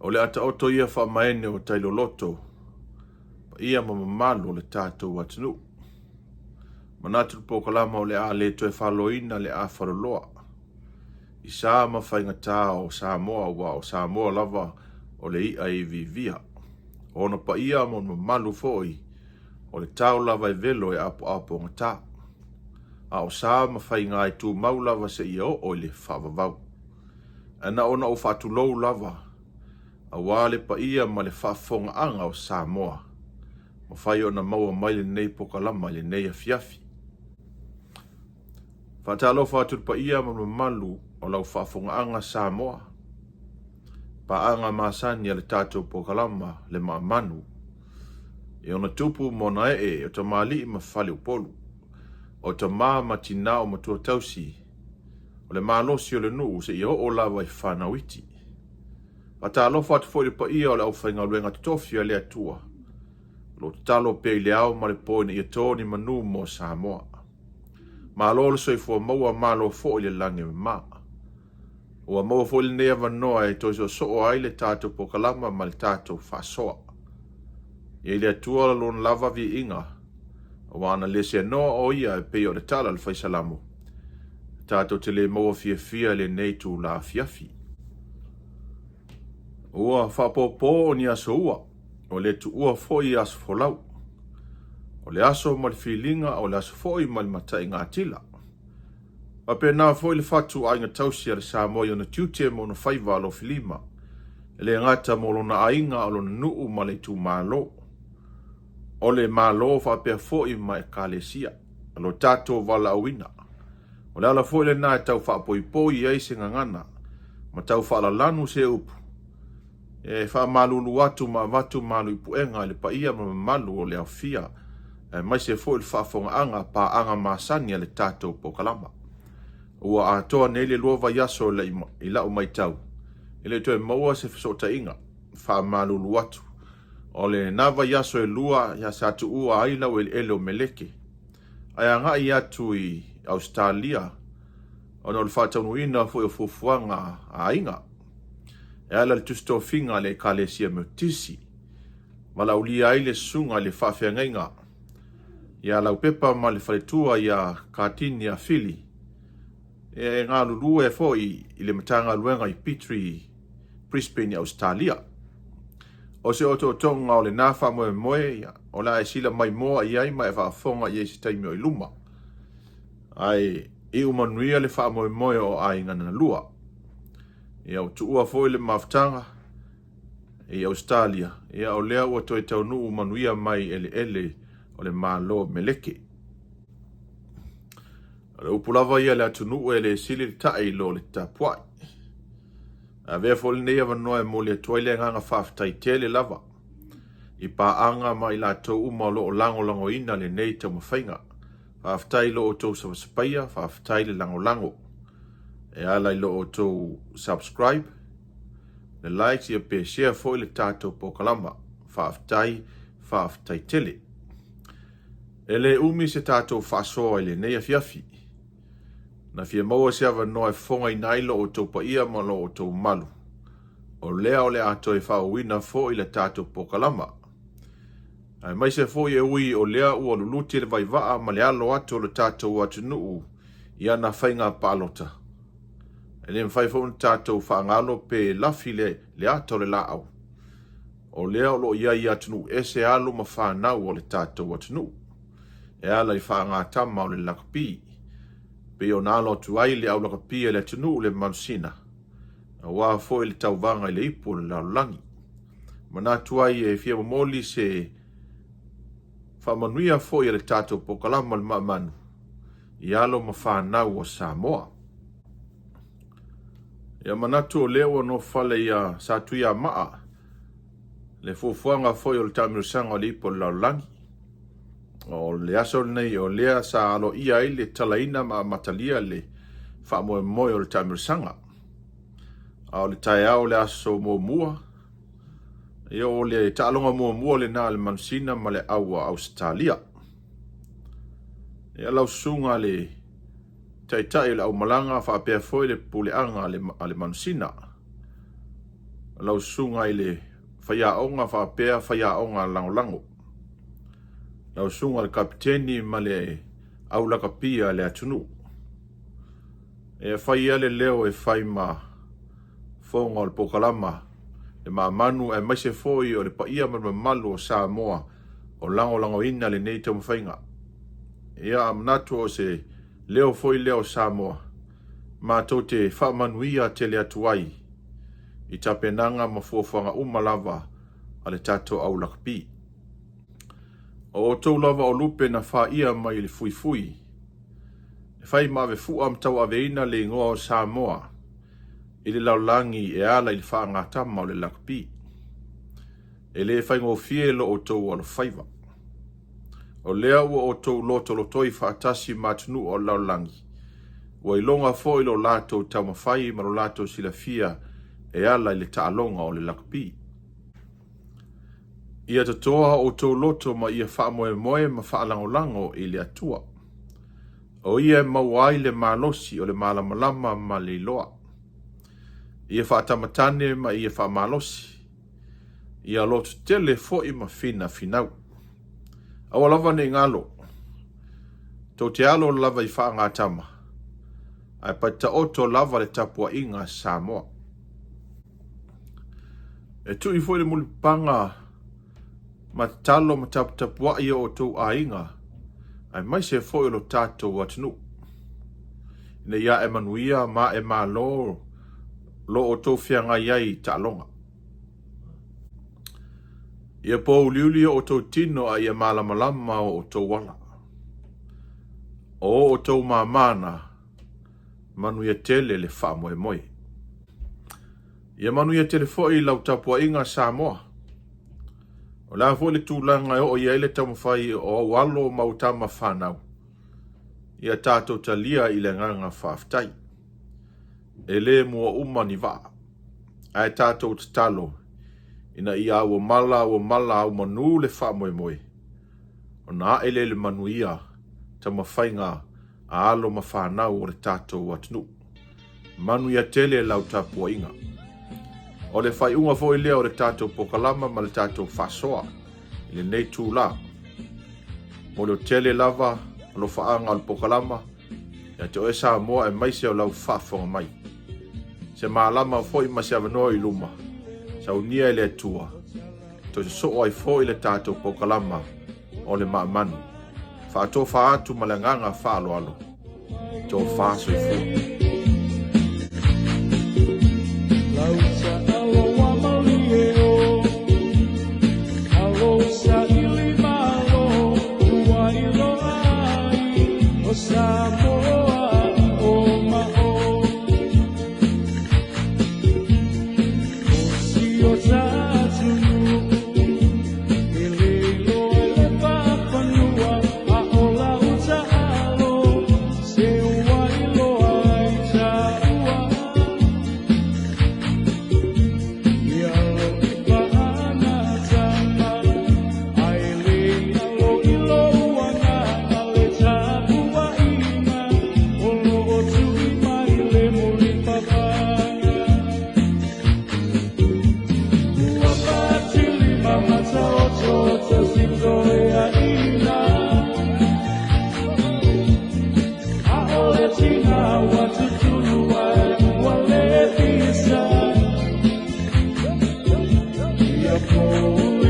O le ata oto ia wha maene o tailoloto. Pa ia mamalo le tātou atinu. Manatu po kalama o le a le toe whaloina le a whaloloa. I sā mawhainga tā o Samoa wa o Samoa lava o le ia i vivia. Ona pa ia mo mamalu foi o le tau lava i velo e apo ngata. A o sā mawhainga i tū mau lava se ia o le whavavau. Ana ona o whatulou lava. A wale pa ia ma le whafonga anga o Samoa. Ma whai ona maua mai le nei pokalama le nei a fiafi. Whatalo whatul pa ia ma malu o lau whafonga anga Samoa. Pa anga masani le tātou pokalama le manu. E ona tupu mona o ta mali i mawhale upolu. O ta ma tina o matua tausi. O le malosi o le nuu se i o lava i whanawiti. Ata alofa atu fwoi pa ia o le au whainga luenga tofia le atua. Lo talo pe i le au ma le poine i atoni manu mo Samoa. Ma lolo soi fua maua malo fo le lange ma. Ua maua fo le nea vanoa e toiso so ai le tātou pokalama ma le tātou whasoa. I le atua lon lava vi inga. Wana le se noa o ia e peo le tala le whaisalamu. Tātou te le maua fia le neitu la fiafi. Ua whapopo o ni aso ua. O le tu ua foi aso folau. O le aso ma le filinga o le aso foi ma le matai ngā tila. A pe nā foi le fatu ainga tausia le Samoa i na tiute mo na whaiva alo filima. Le ngata mo lona ainga o lona nuu ma le tu malo. O le malo fa pe foi ma e kalesia. Alo tato vala awina. O le ala foi le nā tau wha poi ai se ngangana. Ma tau wha ala lanu se upu. E wha malulu atu ma watu malu i puenga le pa ia ma malu o le awhia. Mai se foi le whafonga anga pa anga masani le tātou pokalama. Ua atoa nele luova yaso i lau mai tau. Ele toe maua se fisota inga. Wha malulu atu. O le nava yaso e lua ya satu ua aila o ele o meleke. Ai anga i atu i Australia. Ono le whataunuina foi o fufuanga a inga. E ala le tusto finga le kalesia mutisi. Malaulia ai le sunga le whawhiangainga. Ia lau pepa ma le whaletua ia katini a fili. E ngā lulu e fo i le matanga luenga i Petrie, Brisbane, Australia. O se oto tonga o le nafa moe o la e sila mai moa i ai mai whaafonga i esi taimi o i luma. Ai i umanuia le wha moe o ai ngana lua. Ia o tuua fo i le maftanga i Australia. Ia o lea ua toi taunu umanuia mai ele o le malo meleke. Le upulava ia le atunu e le sili tae lo le tapuai. A vea fo le nea vanoa e mo le toile nganga whaftai tele lava. I pa anga mai la tau uma lo o lango ina le nei tau mawhainga. Whaftai lo o tau sawasapaia, whaftai le lango. E ala i lo o tau subscribe. Le likes ia pe share fo le tātou pokalama. Whaftai tele. E le umi se tātou whasoa i le nei a fiafi. Na fia maua se awa noa e fonga i nailo o tau pa ia ma lo o tau malu. O lea o le ato e whauina fo i le tātou pokalama. Ai mai se fo i e ui o lea ua luluti le vaivaa ma le alo ato le tātou atunuu i ana whainga pālota. E le mwhai fo na tātou whaangalo pe lafi le ato le laau. O lea o lo ia i atunuu e se alo ma whanau o le tātou atunuu. E ala i whaangatama o le lakapi. Pe o nalo tu ai le au lakapi e le tunu le mansina. A wā fo i le tauvanga i le ipu le laulangi. Mana tu ai e fia mamoli se whamanuia fo i le tātou pokalama le mamanu. I alo ma whanau o Samoa. Ia manatu o leo no fale ia satu ia maa. Le fufuanga fo i le tamirisanga le ipu le laulangi. O le aso nei o lea sa alo ia i le talaina ma matalia le whamoe o le tamirisanga. O le tae au le aso mua. E o le taalonga mua le nā le mansina ma le aua Australia. E alau sunga le tai le au malanga whaapea foi le puleanga ale mansina. lau sunga ile whaiaonga whaapea whaiaonga lango. Lau sunga le kapiteni ma le aulaka pia le atunu. E whaia le leo e whai ma whonga o le pokalama le maamanu e maise foi o le paia ma malu o Samoa o lango ina le nei tau mwhainga. Ia amnatu o se leo foi leo Samoa ma tau te whaamanuia te le atuai i tapenanga ma fuafanga umalava a le tato au lakpi. O tau lava o lupe na whaia mai le fui. E whai mawe fua mtau aveina le ingoa o Samoa i le laulangi e ala i le whaangatama o le lakpi. E le whai ngō fielo o tau o le whaiva. O lea ua o tau loto lotoi whaatasi matunu o laulangi. Ua ilonga fo ilo lato taumawhai maro lato silafia e ala i le taalonga o le lakpi. Ia tatoa o tau loto ma ia wha moe ma wha lango i le atua. O ia mawai le malosi o le malamalama ma le loa. Ia wha tamatane ma ia wha malosi. Ia loto tele fo i ma finau. Awa lava ne ngalo. Tau te alo lava i wha ngatama. Ai paita oto lava le tapua inga Samoa. E tu i foi le mulipanga ma talo ma tapua ia o tau a inga. Ai mai se foi lo tato watinu. Ine ia e manuia ma e ma lo o tau fianga iai ta longa. Ia po uliuli o tau tino a ia malamalama o tau wala. O tau mamana manuia tele le wha moe. Ia manuia tele foi lau tapua inga Samoa. O la foi le tūlanga o ia ele tamawhai o walo mautama whanau. Ia tātou talia i le nganga whaaftai. E le mua umani wa. Ai tātou talo. Ina ia ua mala au manu le wha moe. O na ele le manuia tamawhainga a alo ma whanau o le tātou atunu. Manuia tele lau tapua inga. O le whai unga fo i lea o le tātou pokalama ma le tātou whasoa. I le nei tūla. Mo le tele lava o lo whaanga o le pokalama. Ia te oe Samoa e maise o lau whafonga mai. Se maalama fo i masi avanoa i luma. Sa unia i le tua. To se so ai fo i le tātou pokalama o le maamanu. Whaato whaatu ma le nganga whaalo. To whaaso i fo. Oh